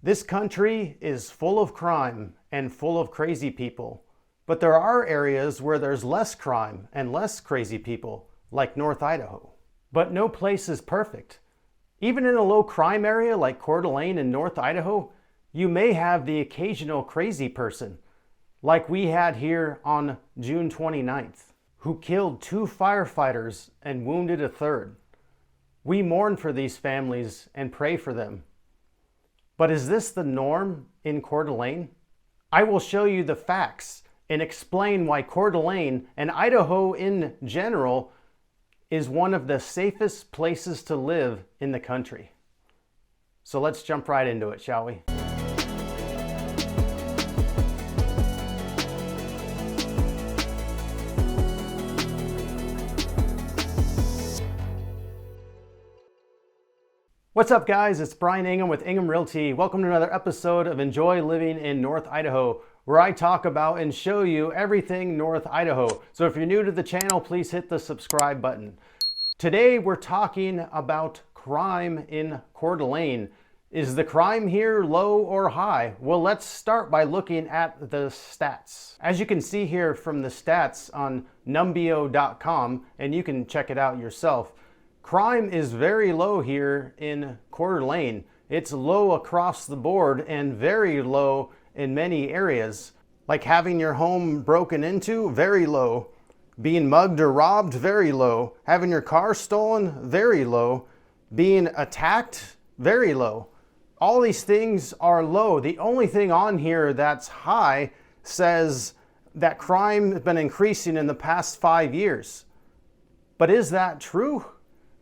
This country is full of crime and full of crazy people, but there are areas where there's less crime and less crazy people, like North Idaho. But no place is perfect. Even in a low crime area like Coeur d'Alene in North Idaho, you may have the occasional crazy person, like we had here on June 29th, who killed 2 firefighters and wounded a 3rd. We mourn for these families and pray for them. But is this the norm in Coeur d'Alene? I will show you the facts and explain why Coeur d'Alene and Idaho in general is one of the safest places to live in the country. So let's jump right into it, shall we? What's up, guys? It's Bryan Ingham with Ingham Realty. Welcome to another episode of Enjoy Living in North Idaho, where I talk about and show you everything North Idaho. So if you're new to the channel, please hit the subscribe button. Today we're talking about crime in Coeur d'Alene. Is the crime here low or high? Well, let's start by looking at the stats. As you can see here from the stats on numbeo.com, and you can check it out yourself, crime is very low here in Coeur d'Alene. It's low across the board and very low in many areas. Like having your home broken into, very low. Being mugged or robbed, very low. Having your car stolen, very low. Being attacked, very low. All these things are low. The only thing on here that's high says that crime has been increasing in the past 5 years. But is that true?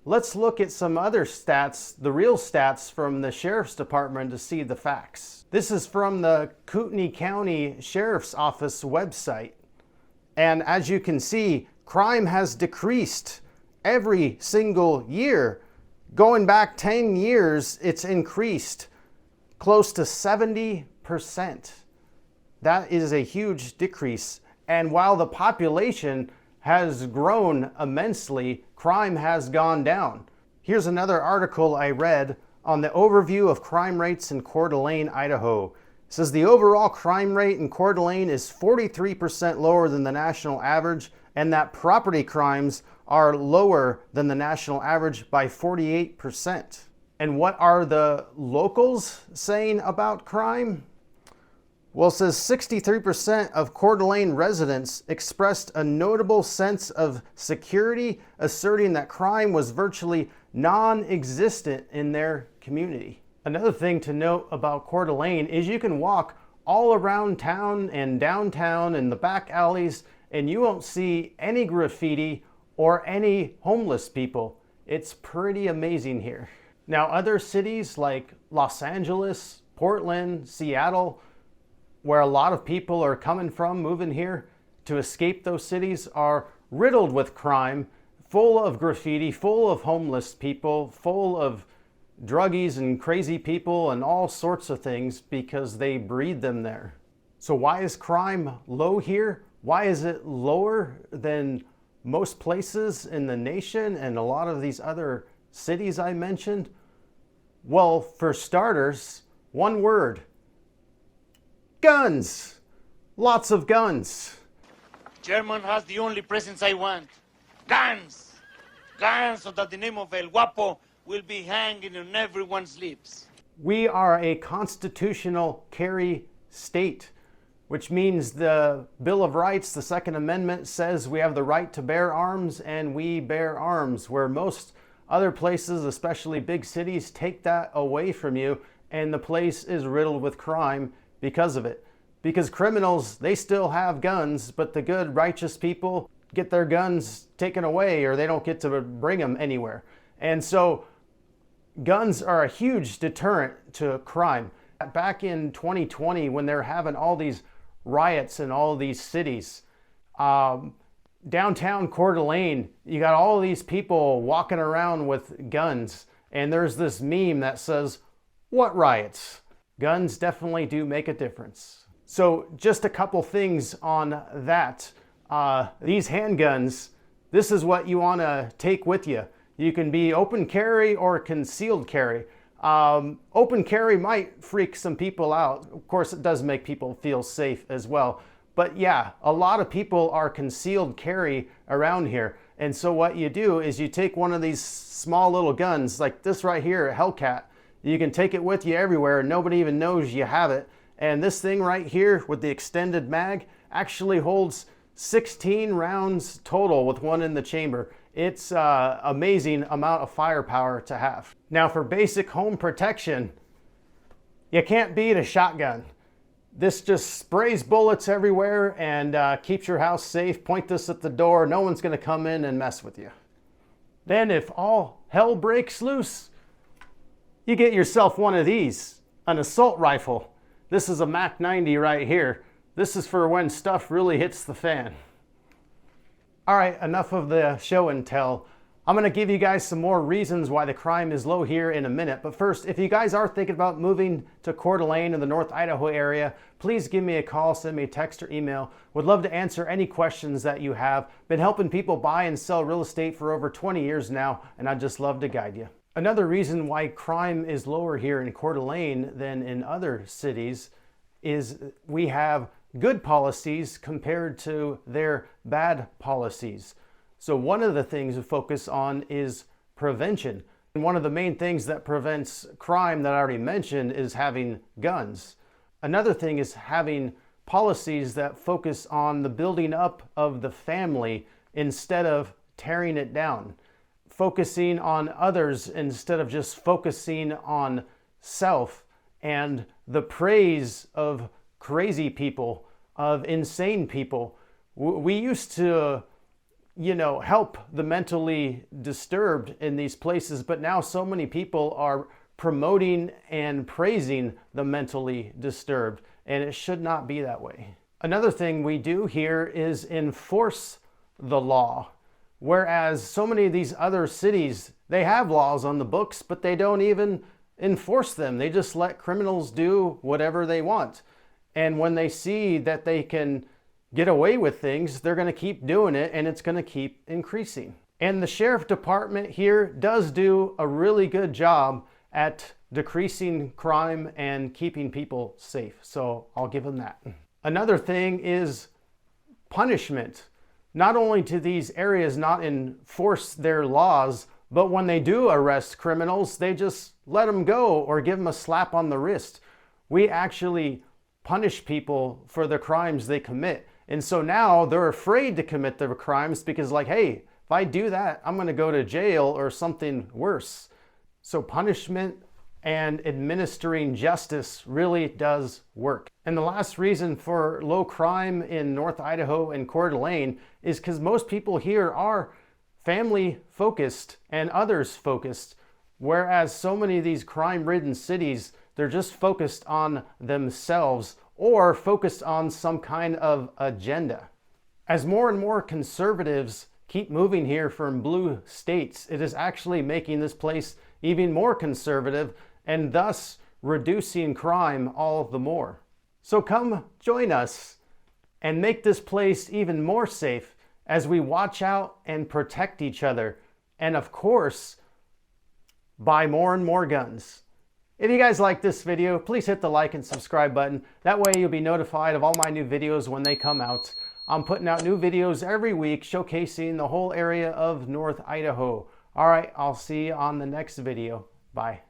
Let's look at some other stats, the real stats from the Sheriff's Department to see the facts. This is from the Kootenai County Sheriff's Office website. And as you can see, crime has decreased every single year. Going back 10 years, it's increased close to 70%. That is a huge decrease. And while the population has grown immensely, crime has gone down. Here's another article I read on the overview of crime rates in Coeur d'Alene, Idaho. It says the overall crime rate in Coeur d'Alene is 43% lower than the national average, and that property crimes are lower than the national average by 48%. And what are the locals saying about crime? Well, it says 63% of Coeur d'Alene residents expressed a notable sense of security, asserting that crime was virtually non-existent in their community. Another thing to note about Coeur d'Alene is you can walk all around town and downtown in the back alleys and you won't see any graffiti or any homeless people. It's pretty amazing here. Now, other cities like Los Angeles, Portland, Seattle, where a lot of people are coming from, moving here to escape those cities, are riddled with crime, full of graffiti, full of homeless people, full of druggies and crazy people and all sorts of things because they breed them there. So why is crime low here? Why is it lower than most places in the nation and a lot of these other cities I mentioned? Well, for starters, one word: guns. Lots of guns. German has the only presents I want. Guns! Guns, so that the name of El Guapo will be hanging on everyone's lips. We are a constitutional carry state, which means the Bill of Rights, the Second Amendment, says we have the right to bear arms, and we bear arms, where most other places, especially big cities, take that away from you, and the place is riddled with crime because of it. Because criminals, they still have guns, but the good, righteous people get their guns taken away, or they don't get to bring them anywhere. And so guns are a huge deterrent to crime. Back in 2020, when they're having all these riots in all these cities, downtown Coeur d'Alene, you got all these people walking around with guns, and there's this meme that says, "What riots?" Guns definitely do make a difference. So just a couple things on that. These handguns, this is what you want to take with you. You can be open carry or concealed carry. Open carry might freak some people out. Of course, it does make people feel safe as well. But yeah, a lot of people are concealed carry around here. And so what you do is you take one of these small little guns, like this right here, a Hellcat. You can take it with you everywhere and nobody even knows you have it. And this thing right here with the extended mag actually holds 16 rounds total with one in the chamber. It's an amazing amount of firepower to have. Now for basic home protection, you can't beat a shotgun. This just sprays bullets everywhere and keeps your house safe. Point this at the door, no one's gonna come in and mess with you. Then if all hell breaks loose, you get yourself one of these, an assault rifle. This is a Mac 90 right here. This is for when stuff really hits the fan. All right, enough of the show and tell. I'm gonna give you guys some more reasons why the crime is low here in a minute. But first, if you guys are thinking about moving to Coeur d'Alene in the North Idaho area, please give me a call, send me a text or email. Would love to answer any questions that you have. Been helping people buy and sell real estate for over 20 years now, and I'd just love to guide you. Another reason why crime is lower here in Coeur d'Alene than in other cities is we have good policies compared to their bad policies. So one of the things we focus on is prevention. And one of the main things that prevents crime that I already mentioned is having guns. Another thing is having policies that focus on the building up of the family instead of tearing it down. Focusing on others instead of just focusing on self, and the praise of crazy people, of insane people. We used to help the mentally disturbed in these places, but now so many people are promoting and praising the mentally disturbed, and it should not be that way. Another thing we do here is enforce the law, whereas so many of these other cities, they have laws on the books, but they don't even enforce them. They just let criminals do whatever they want. And when they see that they can get away with things, they're going to keep doing it, and it's going to keep increasing. And the sheriff department here does do a really good job at decreasing crime and keeping people safe. So I'll give them that. Another thing is punishment. Not only do these areas not enforce their laws, but when they do arrest criminals, they just let them go or give them a slap on the wrist. We actually punish people for the crimes they commit. And so now they're afraid to commit the crimes because like, hey, if I do that, I'm gonna go to jail or something worse. So punishment and administering justice really does work. And the last reason for low crime in North Idaho and Coeur d'Alene is because most people here are family focused and others focused, whereas so many of these crime-ridden cities, they're just focused on themselves or focused on some kind of agenda. As more and more conservatives keep moving here from blue states, it is actually making this place even more conservative and thus reducing crime all the more. So come join us and make this place even more safe as we watch out and protect each other. And of course, buy more and more guns. If you guys like this video, please hit the like and subscribe button. That way you'll be notified of all my new videos when they come out. I'm putting out new videos every week showcasing the whole area of North Idaho. All right, I'll see you on the next video. Bye.